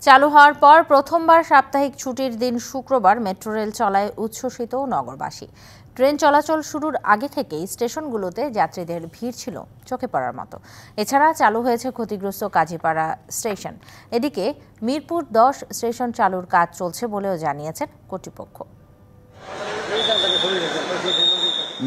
চালু হওয়ার পর প্রথমবার সাপ্তাহিক ছুটির দিন শুক্রবার মেট্রো রেল চলায় উচ্ছ্বসিত নগরবাসী। ট্রেন চলাচল শুরুর আগে থেকেই স্টেশনগুলোতে যাত্রীদের ভিড় ছিল চোখে পড়ার মতো। এছাড়া চালু হয়েছে ক্ষতিগ্রস্ত কাজীপাড়া স্টেশন। এদিকে মিরপুর 10 স্টেশন চালুর কাজ চলছে বলেও জানিয়েছেন কর্তৃপক্ষ।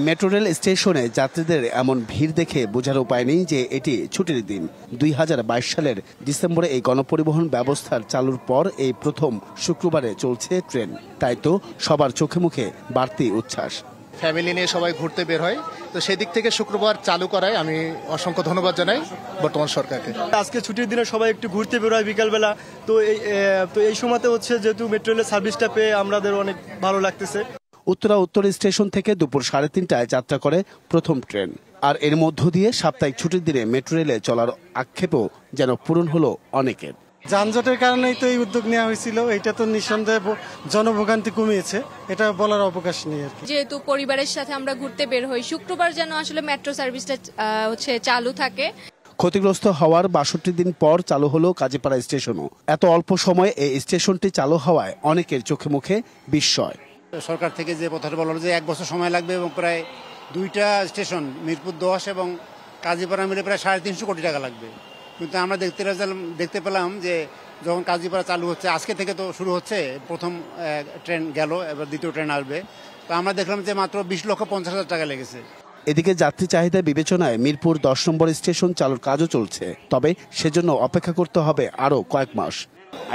মেট্রো রেল স্টেশনে যাত্রীদের এমন ভিড় দেখে বোঝার উপায় নেই যে এটি ছুটির দিন। 2022 সালের ডিসেম্বরে এই গণপরিবহন ব্যবস্থার চালুর পর এই প্রথম শুক্রবারে চলছে ট্রেন। তাই তো সবার চোখে মুখে বাড়তি উচ্ছ্বাস। ফ্যামিলি নিয়ে সবাই ঘুরতে বের হয়, তো সেদিক থেকে শুক্রবার চালু করায় আমি অসংখ্য ধন্যবাদ জানাই বর্তমান সরকারকে। আজকে ছুটির দিনে সবাই একটু ঘুরতে বের হয় বিকালবেলা, তো এই সময়তে হচ্ছে যেহেতু মেট্রো রেলের সার্ভিসটা পেয়ে আমাদের অনেক ভালো লাগতেছে। উত্তর স্টেশন থেকে দুপুর 3:30টায় যাত্রা করে প্রথম ট্রেন। আর এর মধ্য দিয়ে সাপ্তাহিক ছুটির দিনে মেট্রো রেলে চলার আক্ষেপও যেন পূরণ হলো অনেকের। যানজটের কারণেই তো এই উদ্যোগ নেওয়া হয়েছিল, এটা তো নিঃসন্দেহে জনভোগান্তি কমিয়েছে, এটা বলার অবকাশ নেই আর কি। যেহেতু পরিবারের সাথে আমরা ঘুরতে বের হই, শুক্রবার যেন আসলে মেট্রো সার্ভিসটা চালু থাকে। ক্ষতিগ্রস্ত হওয়ার 62 দিন পর চালু হলো কাজীপাড়া স্টেশনও। এত অল্প সময়ে এই স্টেশনটি চালু হওয়ায় অনেকের চোখে মুখে বিস্ময়। সরকার থেকে যে কথাটা বলা হলো যে 1 বছর সময় লাগবে এবং প্রায় 2টা স্টেশন মিরপুর 10 এবং কাজীপাড়া মিলে প্রায় 350 কোটি টাকা লাগবে। কিন্তু আমরা দেখতে পেলাম যে যখন কাজীপাড়া চালু হচ্ছে, আজকে থেকে তো শুরু হচ্ছে, প্রথম ট্রেন গেল, এবার দ্বিতীয় ট্রেন আসবে, তো আমরা দেখলাম যে মাত্র 20,50,000 টাকা লেগেছে। এদিকে যাত্রী চাহিদা বিবেচনায় মিরপুর 10 নম্বর স্টেশন চালুর কাজও চলছে, তবে সেজন্য অপেক্ষা করতে হবে আরও কয়েক মাস।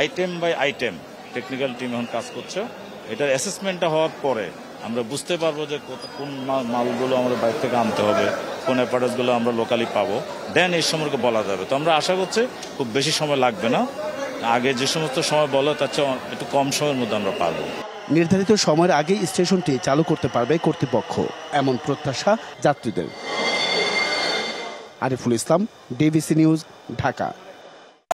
Item by item technical team এখন কাজ করছে। এটার অ্যাসেসমেন্টটা হওয়ার পরে আমরা বুঝতে পারবো যে কোন মালগুলো আমাদের বাইরে থেকে আনতে হবে, কোন অ্যাপারেটসগুলো আমরা লোকালি পাবো, দেন এই সম্পর্কে বলা যাবে। তো আমরা আশা করছি খুব বেশি সময় লাগবে না, আগে যে সমস্ত সময় বলো তার চেয়ে একটু কম সময়ের মধ্যে আমরা পারবো। নির্ধারিত সময়ের আগেই স্টেশনটি চালু করতে পারবে কর্তৃপক্ষ, এমন প্রত্যাশা যাত্রীদের। Ariful Islam, DBC news, Dhaka.